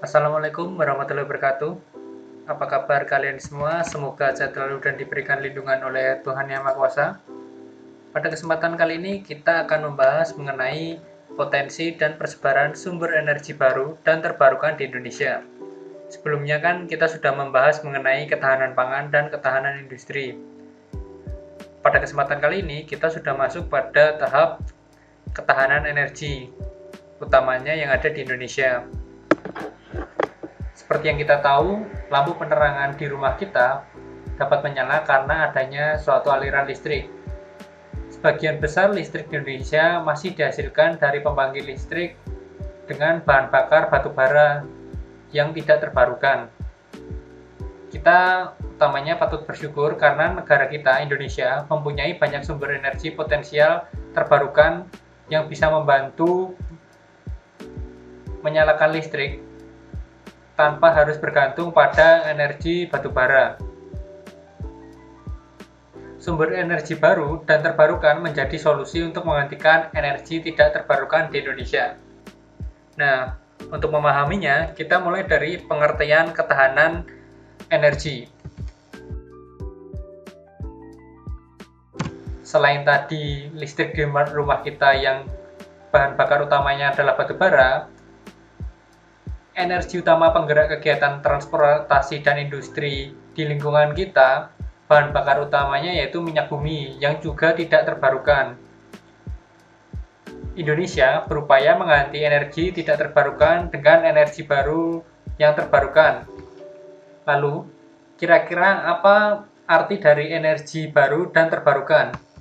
Assalamualaikum warahmatullahi wabarakatuh. Apa kabar kalian semua? Semoga sehat selalu dan diberikan lindungan oleh Tuhan Yang Maha Kuasa. Pada kesempatan kali ini kita akan membahas mengenai potensi dan persebaran sumber energi baru dan terbarukan di Indonesia. Sebelumnya kan kita sudah membahas mengenai ketahanan pangan dan ketahanan industri. Pada kesempatan kali ini kita sudah masuk pada tahap ketahanan energi, utamanya yang ada di Indonesia. Seperti yang kita tahu, lampu penerangan di rumah kita dapat menyala karena adanya suatu aliran listrik. Sebagian besar listrik di Indonesia masih dihasilkan dari pembangkit listrik dengan bahan bakar batu bara yang tidak terbarukan. Kita utamanya patut bersyukur karena negara kita, Indonesia, mempunyai banyak sumber energi potensial terbarukan yang bisa membantu menyalakan listrik tanpa harus bergantung pada energi batu bara. Sumber energi baru dan terbarukan menjadi solusi untuk menggantikan energi tidak terbarukan di Indonesia. Nah, untuk memahaminya, kita mulai dari pengertian ketahanan energi. Selain tadi listrik di rumah kita yang bahan bakar utamanya adalah batu bara, energi utama penggerak kegiatan transportasi dan industri di lingkungan kita, bahan bakar utamanya yaitu minyak bumi yang juga tidak terbarukan. Indonesia berupaya mengganti energi tidak terbarukan dengan energi baru yang terbarukan. Lalu, kira-kira apa arti dari energi baru dan terbarukan?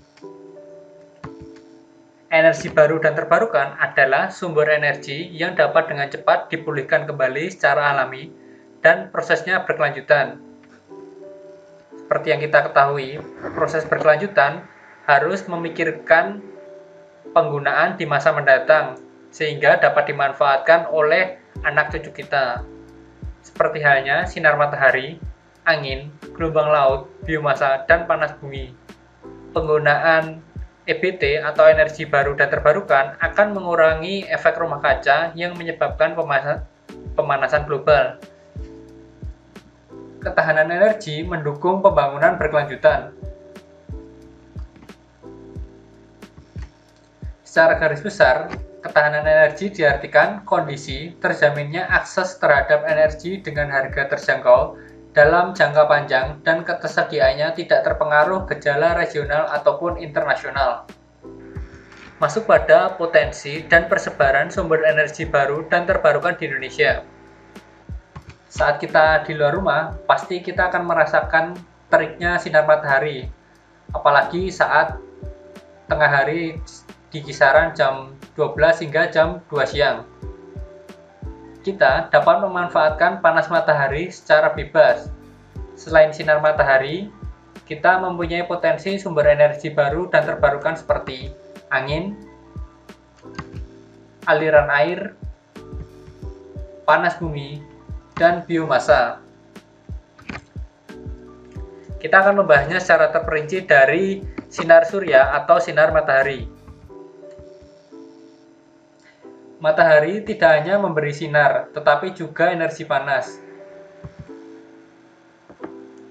Energi baru dan terbarukan adalah sumber energi yang dapat dengan cepat dipulihkan kembali secara alami dan prosesnya berkelanjutan. Seperti yang kita ketahui, proses berkelanjutan harus memikirkan penggunaan di masa mendatang sehingga dapat dimanfaatkan oleh anak cucu kita. Seperti halnya sinar matahari, angin, gelombang laut, biomasa, dan panas bumi. Penggunaan EBT atau energi baru dan terbarukan akan mengurangi efek rumah kaca yang menyebabkan pemanasan global. Ketahanan energi mendukung pembangunan berkelanjutan. Secara garis besar, ketahanan energi diartikan kondisi terjaminnya akses terhadap energi dengan harga terjangkau dalam jangka panjang dan ketersediaannya tidak terpengaruh gejala regional ataupun internasional. Masuk pada potensi dan persebaran sumber energi baru dan terbarukan di Indonesia. Saat kita di luar rumah, pasti kita akan merasakan teriknya sinar matahari, apalagi saat tengah hari di kisaran jam 12 hingga jam 2 siang. Kita dapat memanfaatkan panas matahari secara bebas. Selain sinar matahari, kita mempunyai potensi sumber energi baru dan terbarukan seperti angin, aliran air, panas bumi, dan biomasa. Kita akan membahasnya secara terperinci dari sinar surya atau sinar matahari. Matahari tidak hanya memberi sinar, tetapi juga energi panas.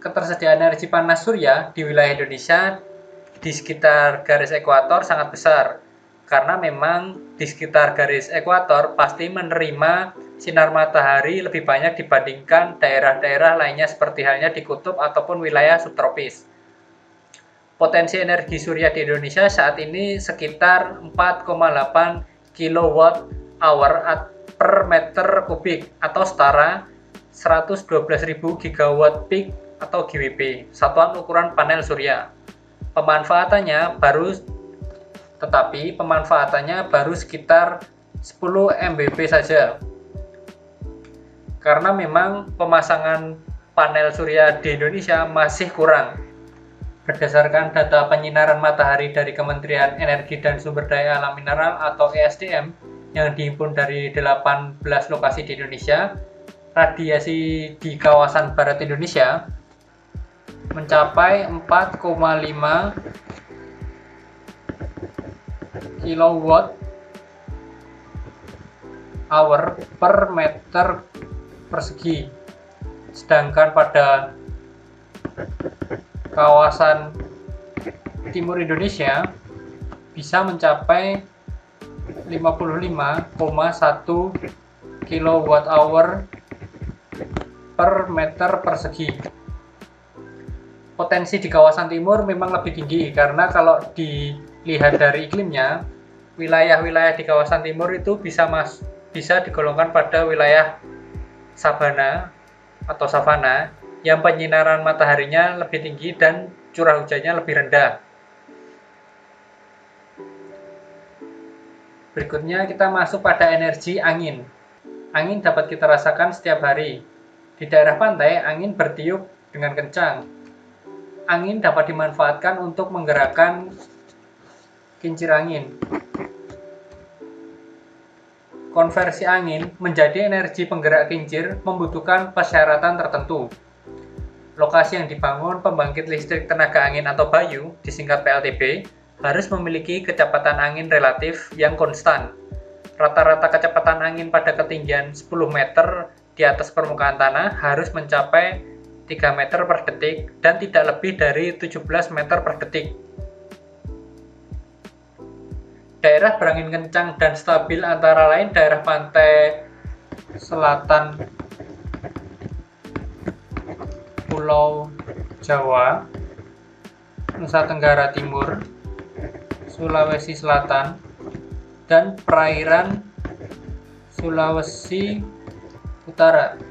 Ketersediaan energi panas surya di wilayah Indonesia di sekitar garis ekuator sangat besar, karena memang di sekitar garis ekuator pasti menerima sinar matahari lebih banyak dibandingkan daerah-daerah lainnya seperti halnya di kutub ataupun wilayah subtropis. Potensi energi surya di Indonesia saat ini sekitar 4,8 kWh per meter kubik atau setara 112.000 gigawatt peak atau GWP, satuan ukuran panel surya. Pemanfaatannya baru sekitar 10 MBP saja. Karena memang pemasangan panel surya di Indonesia masih kurang. Berdasarkan data penyinaran matahari dari Kementerian Energi dan Sumber Daya Alam Mineral atau ESDM yang dihimpun dari 18 lokasi di Indonesia, radiasi di kawasan barat Indonesia mencapai 4,5 kWh per meter persegi. Sedangkan pada kawasan timur Indonesia bisa mencapai 55,1 kWh per meter persegi. Potensi di kawasan timur memang lebih tinggi karena kalau dilihat dari iklimnya, wilayah-wilayah di kawasan timur itu bisa digolongkan pada wilayah sabana atau savana yang penyinaran mataharinya lebih tinggi dan curah hujannya lebih rendah. Berikutnya kita masuk pada energi angin. Angin dapat kita rasakan setiap hari. Di daerah pantai, angin bertiup dengan kencang. Angin dapat dimanfaatkan untuk menggerakkan kincir angin. Konversi angin menjadi energi penggerak kincir membutuhkan persyaratan tertentu. Lokasi yang dibangun pembangkit listrik tenaga angin atau Bayu, disingkat PLTB, harus memiliki kecepatan angin relatif yang konstan. Rata-rata kecepatan angin pada ketinggian 10 meter di atas permukaan tanah harus mencapai 3 meter per detik dan tidak lebih dari 17 meter per detik. Daerah berangin kencang dan stabil antara lain daerah pantai selatan Pulau Jawa, Nusa Tenggara Timur, Sulawesi Selatan, dan perairan Sulawesi Utara.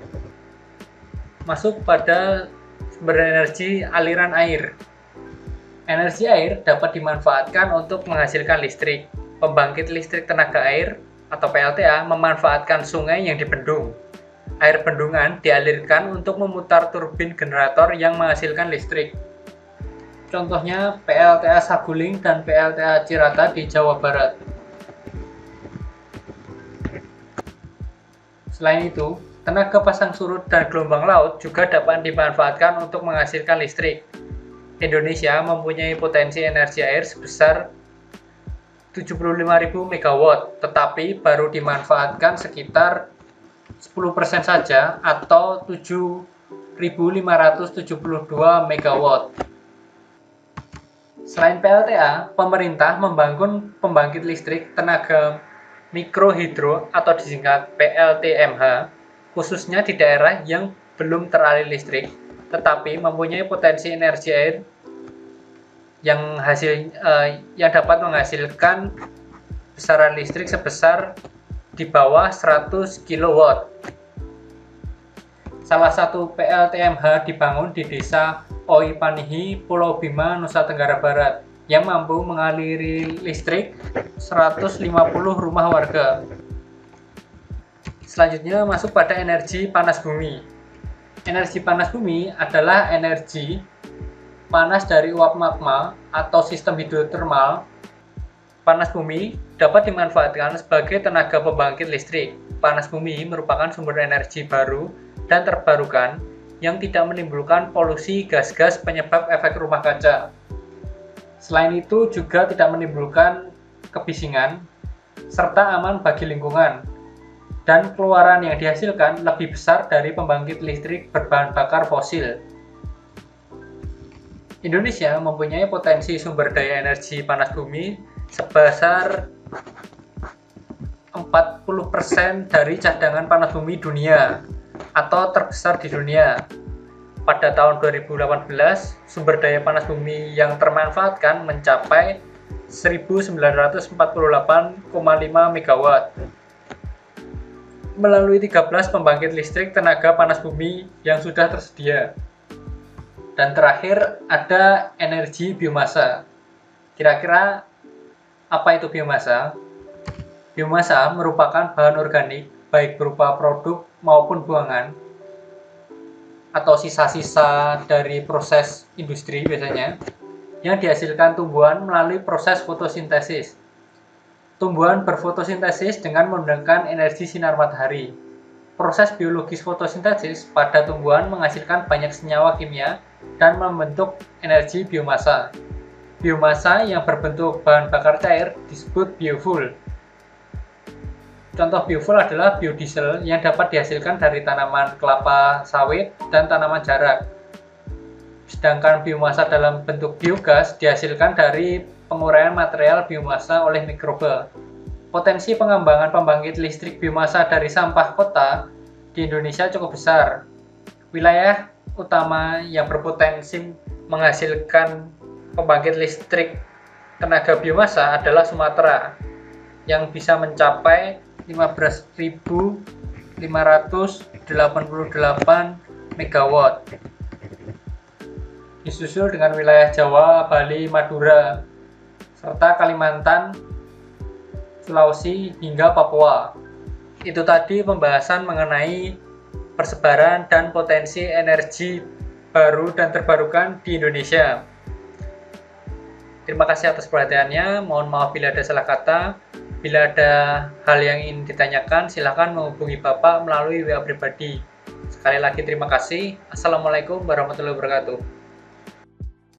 Masuk pada sumber energi aliran air. Energi air dapat dimanfaatkan untuk menghasilkan listrik. Pembangkit listrik tenaga air atau PLTA memanfaatkan sungai yang dibendung. Air bendungan dialirkan untuk memutar turbin generator yang menghasilkan listrik. Contohnya PLTA Saguling dan PLTA Cirata di Jawa Barat. Selain itu, tenaga pasang surut dan gelombang laut juga dapat dimanfaatkan untuk menghasilkan listrik. Indonesia mempunyai potensi energi air sebesar 75.000 MW, tetapi baru dimanfaatkan sekitar 10% saja atau 7.572 MW. Selain PLTA, pemerintah membangun pembangkit listrik tenaga mikrohidro atau disingkat PLTMH, khususnya di daerah yang belum teraliri listrik, tetapi mempunyai potensi energi air yang dapat menghasilkan besaran listrik sebesar di bawah 100 kW. Salah satu PLTMH dibangun di desa Oi Panihi, Pulau Bima, Nusa Tenggara Barat, yang mampu mengaliri listrik 150 rumah warga. Selanjutnya masuk pada energi panas bumi. Energi panas bumi adalah energi panas dari uap magma atau sistem hidrotermal. Panas bumi dapat dimanfaatkan sebagai tenaga pembangkit listrik. Panas bumi merupakan sumber energi baru dan terbarukan yang tidak menimbulkan polusi gas-gas penyebab efek rumah kaca. Selain itu juga tidak menimbulkan kebisingan serta aman bagi lingkungan. Dan keluaran yang dihasilkan lebih besar dari pembangkit listrik berbahan bakar fosil. Indonesia mempunyai potensi sumber daya energi panas bumi sebesar 40% dari cadangan panas bumi dunia atau terbesar di dunia. Pada tahun 2018, sumber daya panas bumi yang termanfaatkan mencapai 1.948,5 MW. Melalui 13 pembangkit listrik tenaga panas bumi yang sudah tersedia. Dan terakhir ada energi biomasa. Kira-kira apa itu biomasa? Biomasa merupakan bahan organik baik berupa produk maupun buangan atau sisa-sisa dari proses industri biasanya yang dihasilkan tumbuhan melalui proses fotosintesis. Tumbuhan berfotosintesis dengan menggunakan energi sinar matahari. Proses biologis fotosintesis pada tumbuhan menghasilkan banyak senyawa kimia dan membentuk energi biomasa. Biomasa yang berbentuk bahan bakar cair disebut biofuel. Contoh biofuel adalah biodiesel yang dapat dihasilkan dari tanaman kelapa sawit dan tanaman jarak. Sedangkan biomasa dalam bentuk biogas dihasilkan dari penguraian material biomasa oleh mikroba. Potensi pengembangan pembangkit listrik biomasa dari sampah kota di Indonesia cukup besar. Wilayah utama yang berpotensi menghasilkan pembangkit listrik tenaga biomasa adalah Sumatera, yang bisa mencapai 15.588 MW. Disusul dengan wilayah Jawa, Bali, Madura, serta Kalimantan, Sulawesi, hingga Papua. Itu tadi pembahasan mengenai persebaran dan potensi energi baru dan terbarukan di Indonesia. Terima kasih atas perhatiannya. Mohon maaf bila ada salah kata. Bila ada hal yang ingin ditanyakan, silakan menghubungi Bapak melalui WA pribadi. Sekali lagi terima kasih. Assalamualaikum warahmatullahi wabarakatuh.